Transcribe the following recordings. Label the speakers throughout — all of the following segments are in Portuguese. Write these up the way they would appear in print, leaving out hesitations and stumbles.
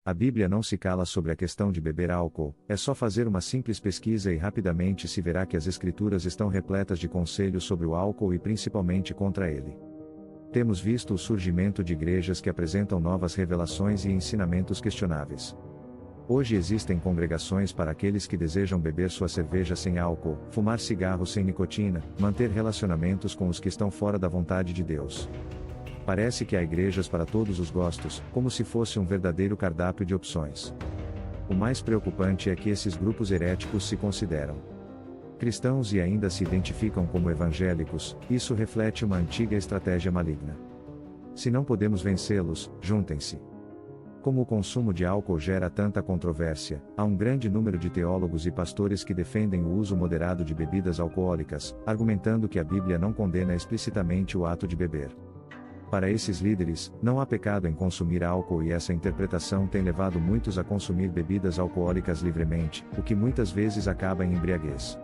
Speaker 1: A Bíblia não se cala sobre a questão de beber álcool, é só fazer uma simples pesquisa e rapidamente se verá que as Escrituras estão repletas de conselhos sobre o álcool e principalmente contra ele. Temos visto o surgimento de igrejas que apresentam novas revelações e ensinamentos questionáveis. Hoje existem congregações para aqueles que desejam beber sua cerveja sem álcool, fumar cigarros sem nicotina, manter relacionamentos com os que estão fora da vontade de Deus. Parece que há igrejas para todos os gostos, como se fosse um verdadeiro cardápio de opções. O mais preocupante é que esses grupos heréticos se consideram cristãos e ainda se identificam como evangélicos. Isso reflete uma antiga estratégia maligna. Se não podemos vencê-los, juntem-se. Como o consumo de álcool gera tanta controvérsia, há um grande número de teólogos e pastores que defendem o uso moderado de bebidas alcoólicas, argumentando que a Bíblia não condena explicitamente o ato de beber. Para esses líderes, não há pecado em consumir álcool e essa interpretação tem levado muitos a consumir bebidas alcoólicas livremente, o que muitas vezes acaba em embriaguez.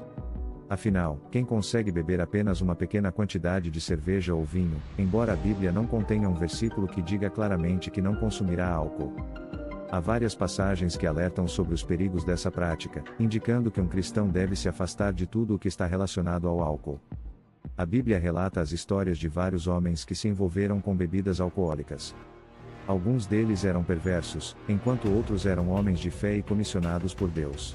Speaker 1: Afinal, quem consegue beber apenas uma pequena quantidade de cerveja ou vinho, embora a Bíblia não contenha um versículo que diga claramente que não consumirá álcool? Há várias passagens que alertam sobre os perigos dessa prática, indicando que um cristão deve se afastar de tudo o que está relacionado ao álcool. A Bíblia relata as histórias de vários homens que se envolveram com bebidas alcoólicas. Alguns deles eram perversos, enquanto outros eram homens de fé e comissionados por Deus.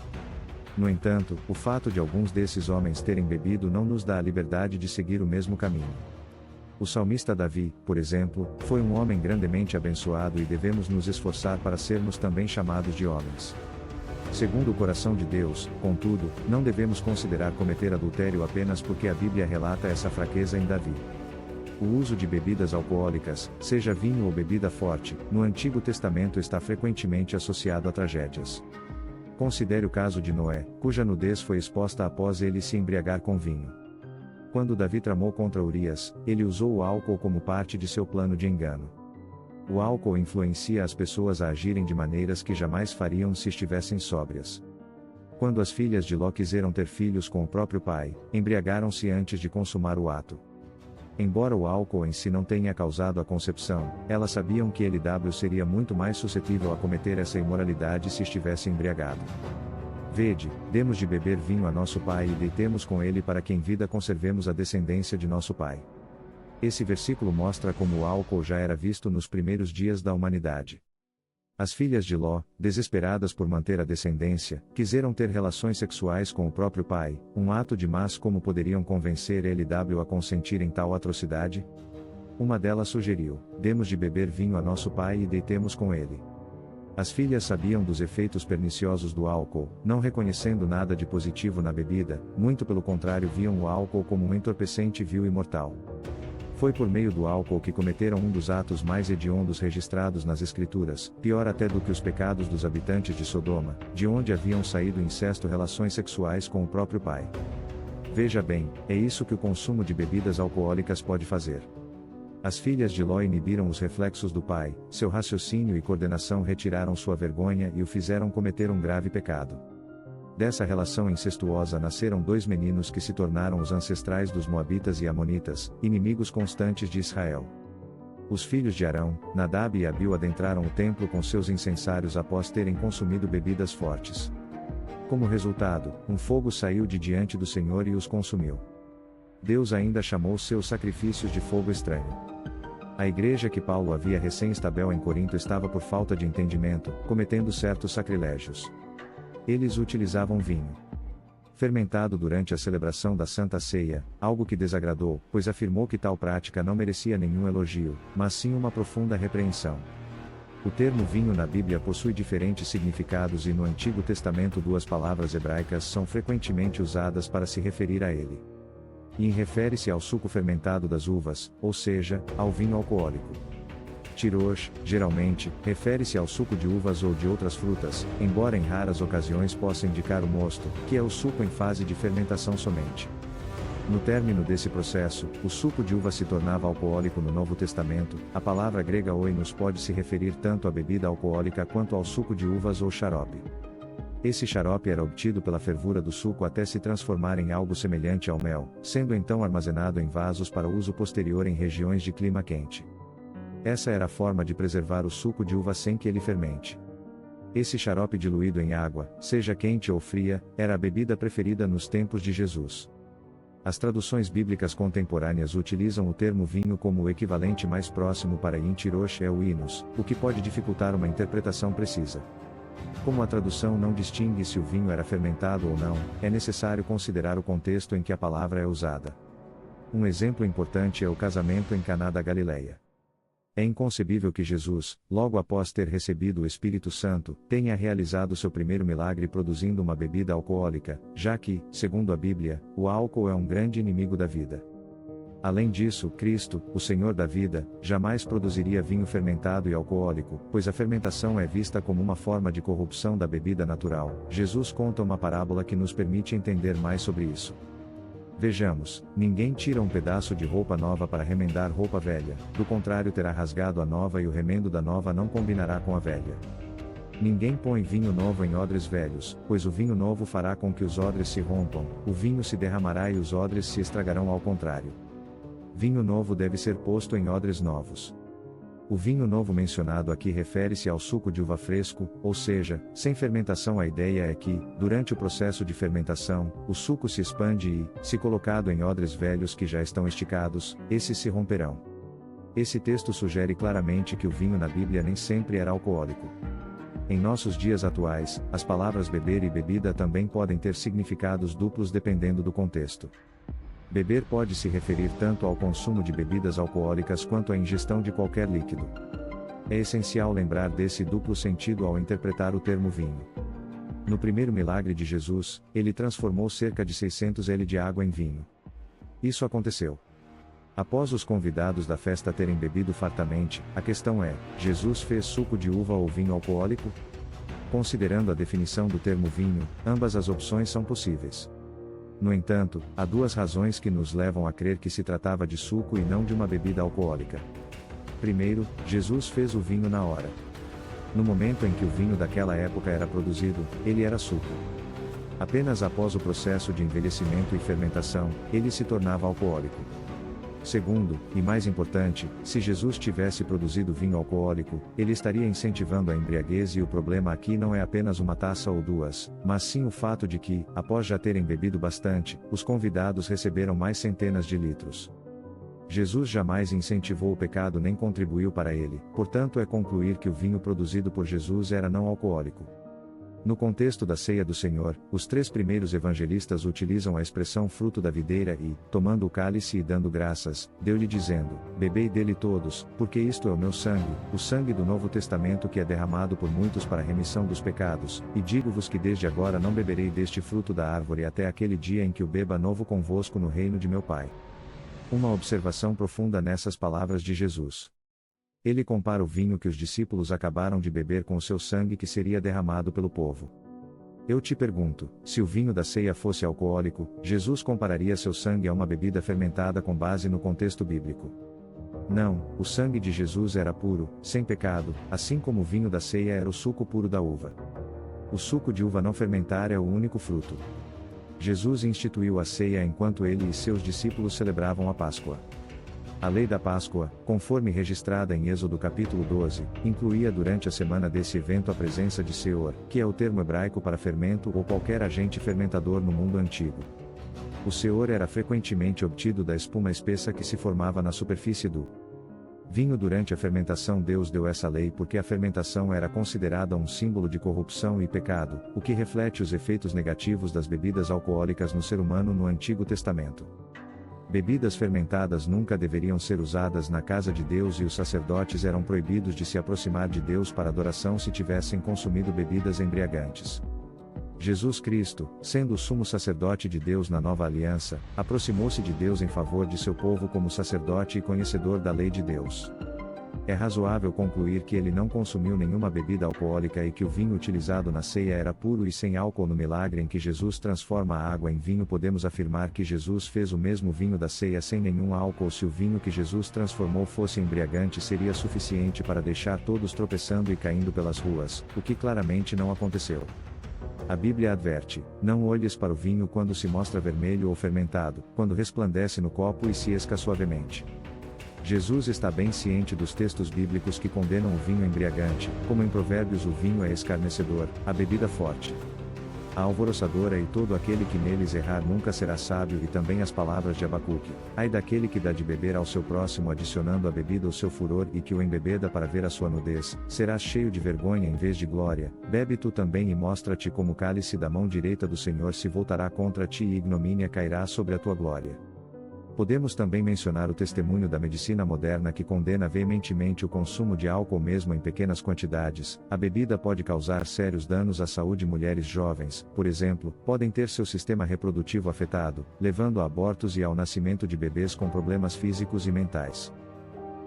Speaker 1: No entanto, o fato de alguns desses homens terem bebido não nos dá a liberdade de seguir o mesmo caminho. O salmista Davi, por exemplo, foi um homem grandemente abençoado e devemos nos esforçar para sermos também chamados de homens. Segundo o coração de Deus, contudo, não devemos considerar cometer adultério apenas porque a Bíblia relata essa fraqueza em Davi. O uso de bebidas alcoólicas, seja vinho ou bebida forte, no Antigo Testamento está frequentemente associado a tragédias. Considere o caso de Noé, cuja nudez foi exposta após ele se embriagar com vinho. Quando Davi tramou contra Urias, ele usou o álcool como parte de seu plano de engano. O álcool influencia as pessoas a agirem de maneiras que jamais fariam se estivessem sóbrias. Quando as filhas de Ló quiseram ter filhos com o próprio pai, embriagaram-se antes de consumar o ato. Embora o álcool em si não tenha causado a concepção, elas sabiam que LW seria muito mais suscetível a cometer essa imoralidade se estivesse embriagado. Vede, demos de beber vinho a nosso pai e deitemos com ele para que em vida conservemos a descendência de nosso pai. Esse versículo mostra como o álcool já era visto nos primeiros dias da humanidade. As filhas de Ló, desesperadas por manter a descendência, quiseram ter relações sexuais com o próprio pai, um ato de mas como poderiam convencer LW a consentir em tal atrocidade? Uma delas sugeriu, demos de beber vinho a nosso pai e deitemos com ele. As filhas sabiam dos efeitos perniciosos do álcool, não reconhecendo nada de positivo na bebida, muito pelo contrário viam o álcool como um entorpecente vil e mortal. Foi por meio do álcool que cometeram um dos atos mais hediondos registrados nas Escrituras, pior até do que os pecados dos habitantes de Sodoma, de onde haviam saído incesto relações sexuais com o próprio pai. Veja bem, é isso que o consumo de bebidas alcoólicas pode fazer. As filhas de Ló inibiram os reflexos do pai, seu raciocínio e coordenação retiraram sua vergonha e o fizeram cometer um grave pecado. Dessa relação incestuosa nasceram dois meninos que se tornaram os ancestrais dos Moabitas e Amonitas, inimigos constantes de Israel. Os filhos de Arão, Nadab e Abiú adentraram o templo com seus incensários após terem consumido bebidas fortes. Como resultado, um fogo saiu de diante do Senhor e os consumiu. Deus ainda chamou seus sacrifícios de fogo estranho. A igreja que Paulo havia recém-estabelecido em Corinto estava por falta de entendimento, cometendo certos sacrilégios. Eles utilizavam vinho fermentado durante a celebração da Santa Ceia, algo que desagradou, pois afirmou que tal prática não merecia nenhum elogio, mas sim uma profunda repreensão. O termo vinho na Bíblia possui diferentes significados e no Antigo Testamento duas palavras hebraicas são frequentemente usadas para se referir a ele. E refere-se ao suco fermentado das uvas, ou seja, ao vinho alcoólico. Tirosh, geralmente, refere-se ao suco de uvas ou de outras frutas, embora em raras ocasiões possa indicar o mosto, que é o suco em fase de fermentação somente. No término desse processo, o suco de uva se tornava alcoólico no Novo Testamento. A palavra grega oinos pode se referir tanto à bebida alcoólica quanto ao suco de uvas ou xarope. Esse xarope era obtido pela fervura do suco até se transformar em algo semelhante ao mel, sendo então armazenado em vasos para uso posterior em regiões de clima quente. Essa era a forma de preservar o suco de uva sem que ele fermente. Esse xarope diluído em água, seja quente ou fria, era a bebida preferida nos tempos de Jesus. As traduções bíblicas contemporâneas utilizam o termo vinho como o equivalente mais próximo para Yintirosh é o Inos, o que pode dificultar uma interpretação precisa. Como a tradução não distingue se o vinho era fermentado ou não, é necessário considerar o contexto em que a palavra é usada. Um exemplo importante é o casamento em Caná da Galileia. É inconcebível que Jesus, logo após ter recebido o Espírito Santo, tenha realizado seu primeiro milagre produzindo uma bebida alcoólica, já que, segundo a Bíblia, o álcool é um grande inimigo da vida. Além disso, Cristo, o Senhor da vida, jamais produziria vinho fermentado e alcoólico, pois a fermentação é vista como uma forma de corrupção da bebida natural. Jesus conta uma parábola que nos permite entender mais sobre isso. Vejamos, ninguém tira um pedaço de roupa nova para remendar roupa velha, do contrário terá rasgado a nova e o remendo da nova não combinará com a velha. Ninguém põe vinho novo em odres velhos, pois o vinho novo fará com que os odres se rompam, o vinho se derramará e os odres se estragarão ao contrário. Vinho novo deve ser posto em odres novos. O vinho novo mencionado aqui refere-se ao suco de uva fresco, ou seja, sem fermentação. A ideia é que, durante o processo de fermentação, o suco se expande e, se colocado em odres velhos que já estão esticados, esses se romperão. Esse texto sugere claramente que o vinho na Bíblia nem sempre era alcoólico. Em nossos dias atuais, as palavras beber e bebida também podem ter significados duplos dependendo do contexto. Beber pode se referir tanto ao consumo de bebidas alcoólicas quanto à ingestão de qualquer líquido. É essencial lembrar desse duplo sentido ao interpretar o termo vinho. No primeiro milagre de Jesus, ele transformou cerca de 600 ml de água em vinho. Isso aconteceu após os convidados da festa terem bebido fartamente. A questão é: Jesus fez suco de uva ou vinho alcoólico? Considerando a definição do termo vinho, ambas as opções são possíveis. No entanto, há duas razões que nos levam a crer que se tratava de suco e não de uma bebida alcoólica. Primeiro, Jesus fez o vinho na hora. No momento em que o vinho daquela época era produzido, ele era suco. Apenas após o processo de envelhecimento e fermentação, ele se tornava alcoólico. Segundo, e mais importante, se Jesus tivesse produzido vinho alcoólico, ele estaria incentivando a embriaguez, e o problema aqui não é apenas uma taça ou duas, mas sim o fato de que, após já terem bebido bastante, os convidados receberam mais centenas de litros. Jesus jamais incentivou o pecado nem contribuiu para ele, portanto é concluir que o vinho produzido por Jesus era não alcoólico. No contexto da ceia do Senhor, os três primeiros evangelistas utilizam a expressão fruto da videira e, tomando o cálice e dando graças, deu-lhe dizendo: bebei dele todos, porque isto é o meu sangue, o sangue do Novo Testamento que é derramado por muitos para a remissão dos pecados, e digo-vos que desde agora não beberei deste fruto da árvore até aquele dia em que o beba novo convosco no reino de meu Pai. Uma observação profunda nessas palavras de Jesus. Ele compara o vinho que os discípulos acabaram de beber com o seu sangue que seria derramado pelo povo. Eu te pergunto, se o vinho da ceia fosse alcoólico, Jesus compararia seu sangue a uma bebida fermentada com base no contexto bíblico? Não, o sangue de Jesus era puro, sem pecado, assim como o vinho da ceia era o suco puro da uva. O suco de uva não fermentar é o único fruto. Jesus instituiu a ceia enquanto ele e seus discípulos celebravam a Páscoa. A lei da Páscoa, conforme registrada em Êxodo capítulo 12, incluía durante a semana desse evento a presença de seor, que é o termo hebraico para fermento ou qualquer agente fermentador no mundo antigo. O seor era frequentemente obtido da espuma espessa que se formava na superfície do vinho durante a fermentação. Deus deu essa lei porque a fermentação era considerada um símbolo de corrupção e pecado, o que reflete os efeitos negativos das bebidas alcoólicas no ser humano no Antigo Testamento. Bebidas fermentadas nunca deveriam ser usadas na casa de Deus e os sacerdotes eram proibidos de se aproximar de Deus para adoração se tivessem consumido bebidas embriagantes. Jesus Cristo, sendo o sumo sacerdote de Deus na nova aliança, aproximou-se de Deus em favor de seu povo como sacerdote e conhecedor da lei de Deus. É razoável concluir que ele não consumiu nenhuma bebida alcoólica e que o vinho utilizado na ceia era puro e sem álcool. No milagre em que Jesus transforma a água em vinho, podemos afirmar que Jesus fez o mesmo vinho da ceia sem nenhum álcool. Se o vinho que Jesus transformou fosse embriagante, seria suficiente para deixar todos tropeçando e caindo pelas ruas, o que claramente não aconteceu. A Bíblia adverte: não olhes para o vinho quando se mostra vermelho ou fermentado, quando resplandece no copo e se esca suavemente. Jesus está bem ciente dos textos bíblicos que condenam o vinho embriagante, como em Provérbios: o vinho é escarnecedor, a bebida forte, a alvoroçadora, e todo aquele que neles errar nunca será sábio, e também as palavras de Abacuque: ai daquele que dá de beber ao seu próximo, adicionando à bebida o seu furor, e que o embebeda para ver a sua nudez, serás cheio de vergonha em vez de glória. Bebe tu também e mostra-te como o cálice da mão direita do Senhor se voltará contra ti, e ignomínia cairá sobre a tua glória. Podemos também mencionar o testemunho da medicina moderna, que condena veementemente o consumo de álcool mesmo em pequenas quantidades. A bebida pode causar sérios danos à saúde. Mulheres jovens, por exemplo, podem ter seu sistema reprodutivo afetado, levando a abortos e ao nascimento de bebês com problemas físicos e mentais.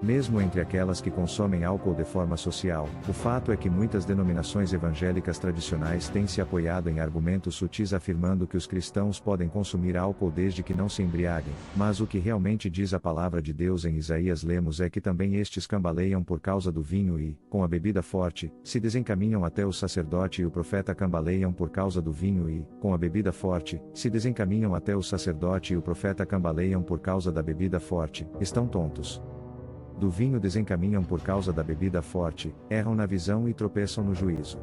Speaker 1: Mesmo entre aquelas que consomem álcool de forma social, o fato é que muitas denominações evangélicas tradicionais têm se apoiado em argumentos sutis afirmando que os cristãos podem consumir álcool desde que não se embriaguem, mas o que realmente diz a palavra de Deus em Isaías lemos é que também estes cambaleiam por causa do vinho e, com a bebida forte, se desencaminham até o sacerdote, e o profeta cambaleiam por causa do vinho e, com a bebida forte, se desencaminham até o sacerdote, e o profeta cambaleiam por causa da bebida forte. Estão tontos. Do vinho desencaminham por causa da bebida forte, erram na visão e tropeçam no juízo.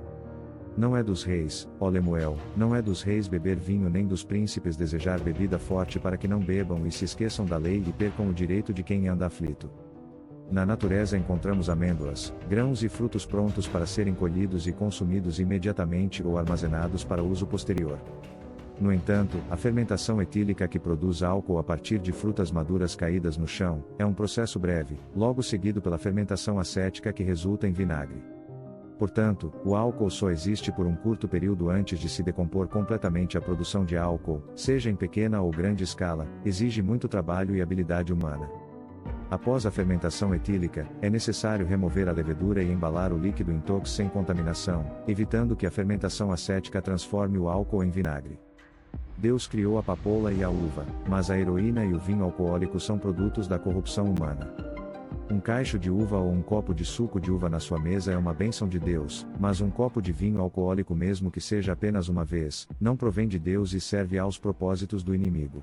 Speaker 1: Não é dos reis, ó Lemuel, não é dos reis beber vinho, nem dos príncipes desejar bebida forte, para que não bebam e se esqueçam da lei e percam o direito de quem anda aflito. Na natureza encontramos amêndoas, grãos e frutos prontos para serem colhidos e consumidos imediatamente ou armazenados para uso posterior. No entanto, a fermentação etílica, que produz álcool a partir de frutas maduras caídas no chão, é um processo breve, logo seguido pela fermentação acética, que resulta em vinagre. Portanto, o álcool só existe por um curto período antes de se decompor completamente. A produção de álcool, seja em pequena ou grande escala, exige muito trabalho e habilidade humana. Após a fermentação etílica, é necessário remover a levedura e embalar o líquido intox sem contaminação, evitando que a fermentação acética transforme o álcool em vinagre. Deus criou a papoula e a uva, mas a heroína e o vinho alcoólico são produtos da corrupção humana. Um cacho de uva ou um copo de suco de uva na sua mesa é uma bênção de Deus, mas um copo de vinho alcoólico, mesmo que seja apenas uma vez, não provém de Deus e serve aos propósitos do inimigo.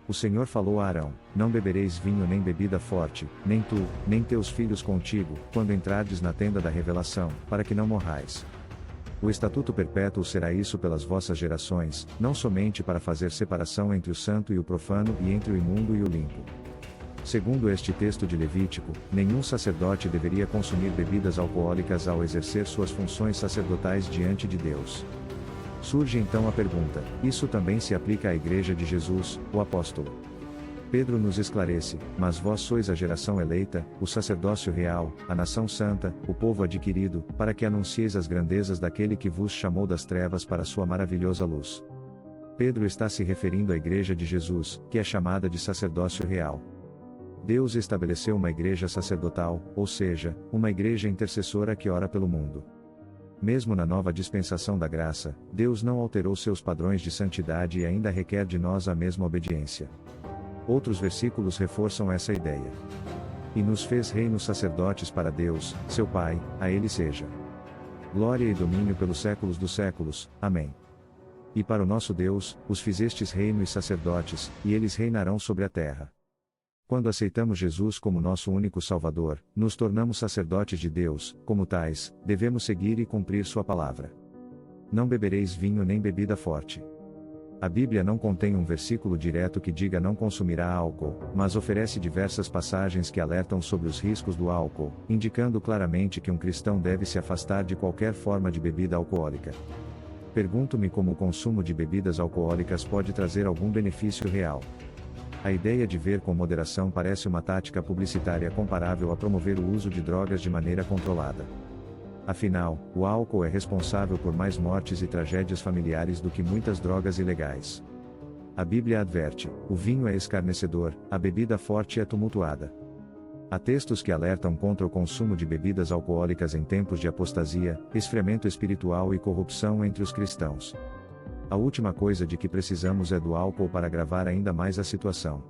Speaker 1: O Senhor falou a Arão: não bebereis vinho nem bebida forte, nem tu, nem teus filhos contigo, quando entrardes na tenda da revelação, para que não morrais. O estatuto perpétuo será isso pelas vossas gerações, não somente para fazer separação entre o santo e o profano, e entre o imundo e o limpo. Segundo este texto de Levítico, nenhum sacerdote deveria consumir bebidas alcoólicas ao exercer suas funções sacerdotais diante de Deus. Surge então a pergunta: isso também se aplica à Igreja de Jesus, o apóstolo? Pedro nos esclarece: mas vós sois a geração eleita, o sacerdócio real, a nação santa, o povo adquirido, para que anuncieis as grandezas daquele que vos chamou das trevas para a sua maravilhosa luz. Pedro está se referindo à Igreja de Jesus, que é chamada de sacerdócio real. Deus estabeleceu uma igreja sacerdotal, ou seja, uma igreja intercessora que ora pelo mundo. Mesmo na nova dispensação da graça, Deus não alterou seus padrões de santidade e ainda requer de nós a mesma obediência. Outros versículos reforçam essa ideia. E nos fez reinos sacerdotes para Deus, seu Pai, a Ele seja glória e domínio pelos séculos dos séculos. Amém. E para o nosso Deus, os fizestes reino e sacerdotes, e eles reinarão sobre a terra. Quando aceitamos Jesus como nosso único Salvador, nos tornamos sacerdotes de Deus. Como tais, devemos seguir e cumprir sua palavra. Não bebereis vinho nem bebida forte. A Bíblia não contém um versículo direto que diga não consumirá álcool, mas oferece diversas passagens que alertam sobre os riscos do álcool, indicando claramente que um cristão deve se afastar de qualquer forma de bebida alcoólica. Pergunto-me como o consumo de bebidas alcoólicas pode trazer algum benefício real. A ideia de ver com moderação parece uma tática publicitária comparável a promover o uso de drogas de maneira controlada. Afinal, o álcool é responsável por mais mortes e tragédias familiares do que muitas drogas ilegais. A Bíblia adverte: o vinho é escarnecedor, a bebida forte é tumultuada. Há textos que alertam contra o consumo de bebidas alcoólicas em tempos de apostasia, esfriamento espiritual e corrupção entre os cristãos. A última coisa de que precisamos é do álcool para agravar ainda mais a situação.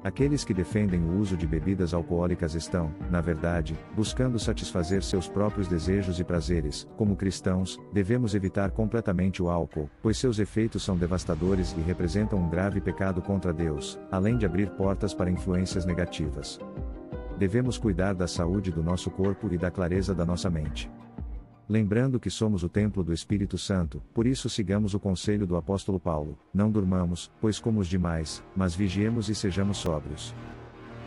Speaker 1: Aqueles que defendem o uso de bebidas alcoólicas estão, na verdade, buscando satisfazer seus próprios desejos e prazeres. Como cristãos, devemos evitar completamente o álcool, pois seus efeitos são devastadores e representam um grave pecado contra Deus, além de abrir portas para influências negativas. Devemos cuidar da saúde do nosso corpo e da clareza da nossa mente. Lembrando que somos o templo do Espírito Santo, por isso sigamos o conselho do apóstolo Paulo: não durmamos, pois como os demais, mas vigiemos e sejamos sóbrios.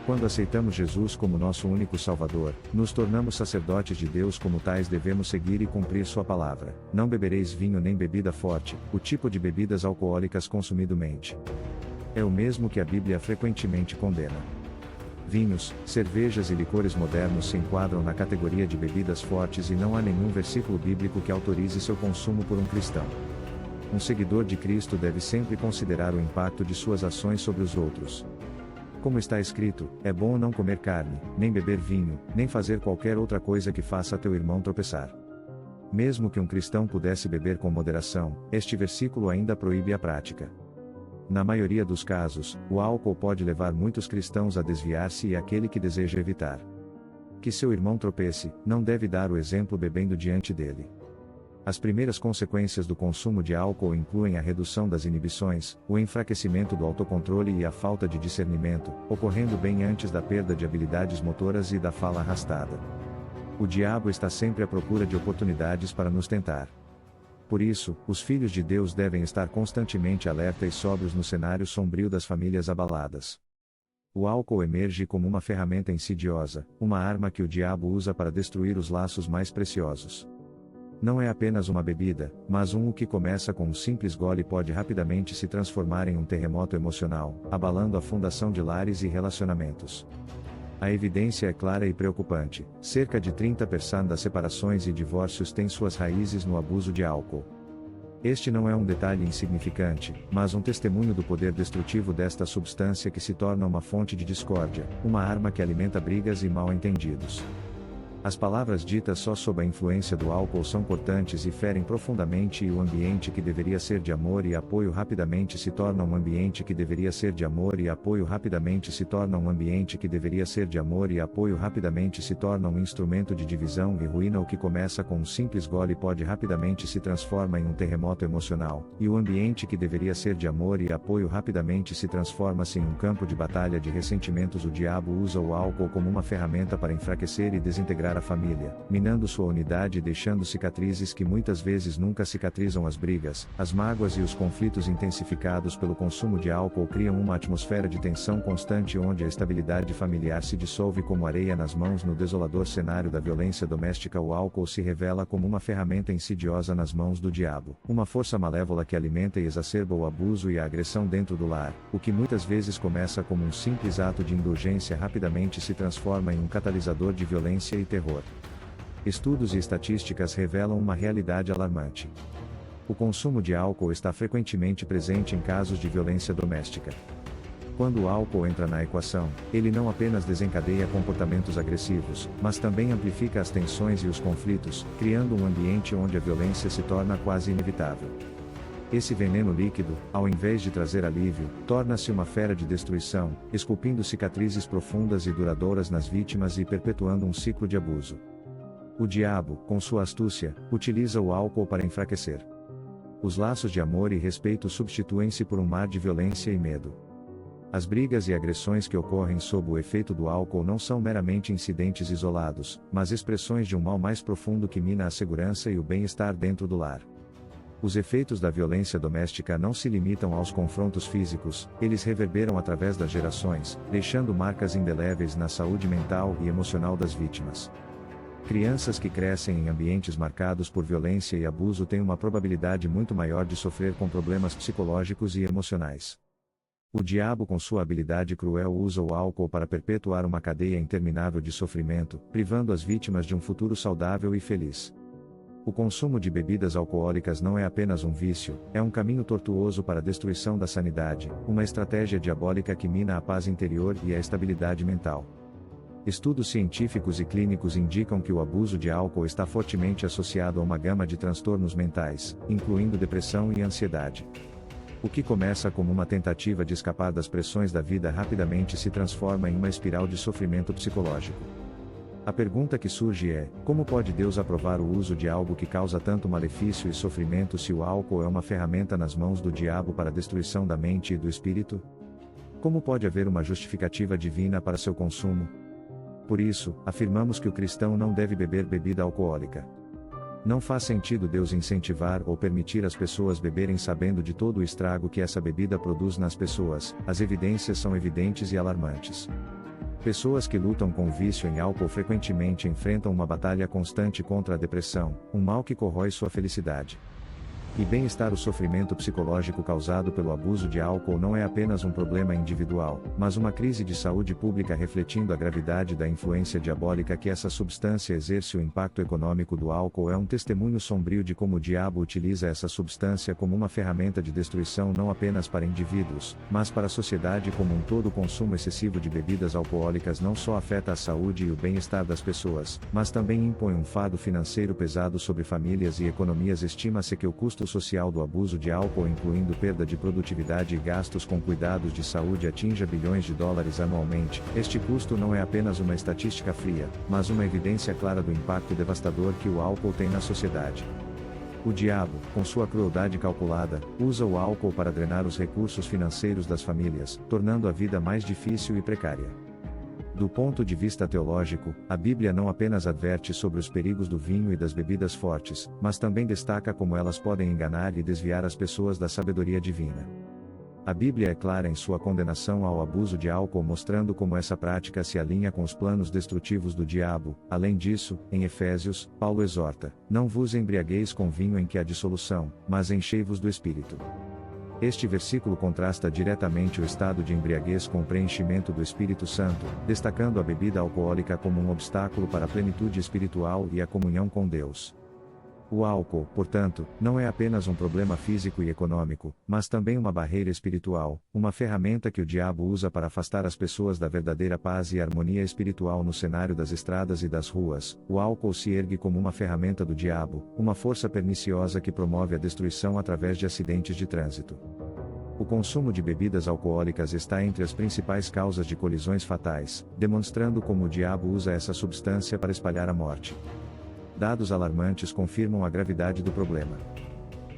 Speaker 1: Quando aceitamos Jesus como nosso único Salvador, nos tornamos sacerdotes de Deus. Como tais devemos seguir e cumprir sua palavra. Não bebereis vinho nem bebida forte, o tipo de bebidas alcoólicas consumidamente. É o mesmo que a Bíblia frequentemente condena. Vinhos, cervejas e licores modernos se enquadram na categoria de bebidas fortes e não há nenhum versículo bíblico que autorize seu consumo por um cristão. Um seguidor de Cristo deve sempre considerar o impacto de suas ações sobre os outros. Como está escrito, é bom não comer carne, nem beber vinho, nem fazer qualquer outra coisa que faça teu irmão tropeçar. Mesmo que um cristão pudesse beber com moderação, este versículo ainda proíbe a prática. Na maioria dos casos, o álcool pode levar muitos cristãos a desviar-se e aquele que deseja evitar que seu irmão tropece, não deve dar o exemplo bebendo diante dele. As primeiras consequências do consumo de álcool incluem a redução das inibições, o enfraquecimento do autocontrole e a falta de discernimento, ocorrendo bem antes da perda de habilidades motoras e da fala arrastada. O diabo está sempre à procura de oportunidades para nos tentar. Por isso, os filhos de Deus devem estar constantemente alerta e sóbrios no cenário sombrio das famílias abaladas. O álcool emerge como uma ferramenta insidiosa, uma arma que o diabo usa para destruir os laços mais preciosos. Não é apenas uma bebida, mas o que começa com um simples gole pode rapidamente se transformar em um terremoto emocional, abalando a fundação de lares e relacionamentos. A evidência é clara e preocupante: cerca de 30% das separações e divórcios têm suas raízes no abuso de álcool. Este não é um detalhe insignificante, mas um testemunho do poder destrutivo desta substância que se torna uma fonte de discórdia, uma arma que alimenta brigas e mal-entendidos. As palavras ditas só sob a influência do álcool são cortantes e ferem profundamente, e o ambiente que deveria ser de amor e apoio rapidamente se torna um ambiente que deveria ser de amor e apoio rapidamente se torna um ambiente que deveria ser de amor e apoio rapidamente se torna um instrumento de divisão e ruína. O que começa com um simples gole pode rapidamente se transforma em um terremoto emocional, e o ambiente que deveria ser de amor e apoio rapidamente se transforma-se em um campo de batalha de ressentimentos. O diabo usa o álcool como uma ferramenta para enfraquecer e desintegrar a família, minando sua unidade e deixando cicatrizes que muitas vezes nunca cicatrizam. As brigas, as mágoas e os conflitos intensificados pelo consumo de álcool criam uma atmosfera de tensão constante onde a estabilidade familiar se dissolve como areia nas mãos. No desolador cenário da violência doméstica, o álcool se revela como uma ferramenta insidiosa nas mãos do diabo, uma força malévola que alimenta e exacerba o abuso e a agressão dentro do lar. O que muitas vezes começa como um simples ato de indulgência rapidamente se transforma em um catalisador de violência e terror. Estudos e estatísticas revelam uma realidade alarmante. O consumo de álcool está frequentemente presente em casos de violência doméstica. Quando o álcool entra na equação, ele não apenas desencadeia comportamentos agressivos, mas também amplifica as tensões e os conflitos, criando um ambiente onde a violência se torna quase inevitável. Esse veneno líquido, ao invés de trazer alívio, torna-se uma fera de destruição, esculpindo cicatrizes profundas e duradouras nas vítimas e perpetuando um ciclo de abuso. O diabo, com sua astúcia, utiliza o álcool para enfraquecer. Os laços de amor e respeito substituem-se por um mar de violência e medo. As brigas e agressões que ocorrem sob o efeito do álcool não são meramente incidentes isolados, mas expressões de um mal mais profundo que mina a segurança e o bem-estar dentro do lar. Os efeitos da violência doméstica não se limitam aos confrontos físicos, eles reverberam através das gerações, deixando marcas indeléveis na saúde mental e emocional das vítimas. Crianças que crescem em ambientes marcados por violência e abuso têm uma probabilidade muito maior de sofrer com problemas psicológicos e emocionais. O diabo, com sua habilidade cruel, usa o álcool para perpetuar uma cadeia interminável de sofrimento, privando as vítimas de um futuro saudável e feliz. O consumo de bebidas alcoólicas não é apenas um vício, é um caminho tortuoso para a destruição da sanidade, uma estratégia diabólica que mina a paz interior e a estabilidade mental. Estudos científicos e clínicos indicam que o abuso de álcool está fortemente associado a uma gama de transtornos mentais, incluindo depressão e ansiedade. O que começa como uma tentativa de escapar das pressões da vida rapidamente se transforma em uma espiral de sofrimento psicológico. A pergunta que surge é: como pode Deus aprovar o uso de algo que causa tanto malefício e sofrimento se o álcool é uma ferramenta nas mãos do diabo para a destruição da mente e do espírito? Como pode haver uma justificativa divina para seu consumo? Por isso, afirmamos que o cristão não deve beber bebida alcoólica. Não faz sentido Deus incentivar ou permitir as pessoas beberem sabendo de todo o estrago que essa bebida produz nas pessoas. As evidências são evidentes e alarmantes. Pessoas que lutam com o vício em álcool frequentemente enfrentam uma batalha constante contra a depressão, um mal que corrói sua felicidade e bem-estar. O sofrimento psicológico causado pelo abuso de álcool não é apenas um problema individual, mas uma crise de saúde pública refletindo a gravidade da influência diabólica que essa substância exerce. O impacto econômico do álcool é um testemunho sombrio de como o diabo utiliza essa substância como uma ferramenta de destruição não apenas para indivíduos, mas para a sociedade como um todo. O consumo excessivo de bebidas alcoólicas não só afeta a saúde e o bem-estar das pessoas, mas também impõe um fardo financeiro pesado sobre famílias e economias. Estima-se que o custo social do abuso de álcool, incluindo perda de produtividade e gastos com cuidados de saúde, atinja bilhões de dólares anualmente. Este custo não é apenas uma estatística fria, mas uma evidência clara do impacto devastador que o álcool tem na sociedade. O diabo, com sua crueldade calculada, usa o álcool para drenar os recursos financeiros das famílias, tornando a vida mais difícil e precária. Do ponto de vista teológico, a Bíblia não apenas adverte sobre os perigos do vinho e das bebidas fortes, mas também destaca como elas podem enganar e desviar as pessoas da sabedoria divina. A Bíblia é clara em sua condenação ao abuso de álcool, mostrando como essa prática se alinha com os planos destrutivos do diabo. Além disso, em Efésios, Paulo exorta: não vos embriagueis com vinho em que há dissolução, mas enchei-vos do Espírito. Este versículo contrasta diretamente o estado de embriaguez com o preenchimento do Espírito Santo, destacando a bebida alcoólica como um obstáculo para a plenitude espiritual e a comunhão com Deus. O álcool, portanto, não é apenas um problema físico e econômico, mas também uma barreira espiritual, uma ferramenta que o diabo usa para afastar as pessoas da verdadeira paz e harmonia espiritual. No cenário das estradas e das ruas, o álcool se ergue como uma ferramenta do diabo, uma força perniciosa que promove a destruição através de acidentes de trânsito. O consumo de bebidas alcoólicas está entre as principais causas de colisões fatais, demonstrando como o diabo usa essa substância para espalhar a morte. Dados alarmantes confirmam a gravidade do problema.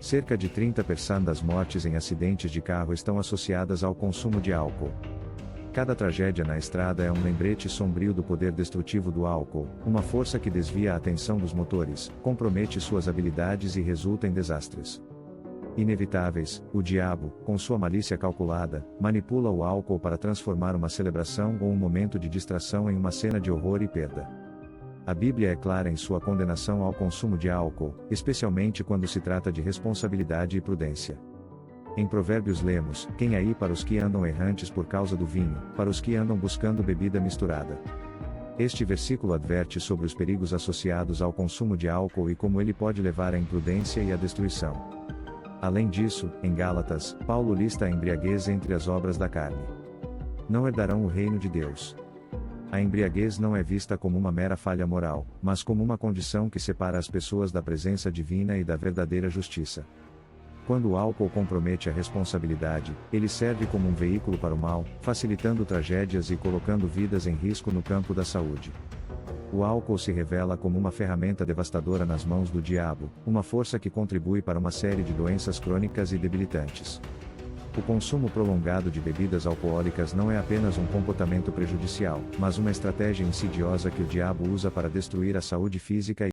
Speaker 1: Cerca de 30% das mortes em acidentes de carro estão associadas ao consumo de álcool. Cada tragédia na estrada é um lembrete sombrio do poder destrutivo do álcool, uma força que desvia a atenção dos motores, compromete suas habilidades e resulta em desastres inevitáveis. O diabo, com sua malícia calculada, manipula o álcool para transformar uma celebração ou um momento de distração em uma cena de horror e perda. A Bíblia é clara em sua condenação ao consumo de álcool, especialmente quando se trata de responsabilidade e prudência. Em Provérbios lemos: quem aí para os que andam errantes por causa do vinho, para os que andam buscando bebida misturada. Este versículo adverte sobre os perigos associados ao consumo de álcool e como ele pode levar à imprudência e à destruição. Além disso, em Gálatas, Paulo lista a embriaguez entre as obras da carne. Não herdarão o reino de Deus. A embriaguez não é vista como uma mera falha moral, mas como uma condição que separa as pessoas da presença divina e da verdadeira justiça. Quando o álcool compromete a responsabilidade, ele serve como um veículo para o mal, facilitando tragédias e colocando vidas em risco no campo da saúde. O álcool se revela como uma ferramenta devastadora nas mãos do diabo, uma força que contribui para uma série de doenças crônicas e debilitantes. O consumo prolongado de bebidas alcoólicas não é apenas um comportamento prejudicial, mas uma estratégia insidiosa que o diabo usa para destruir a saúde física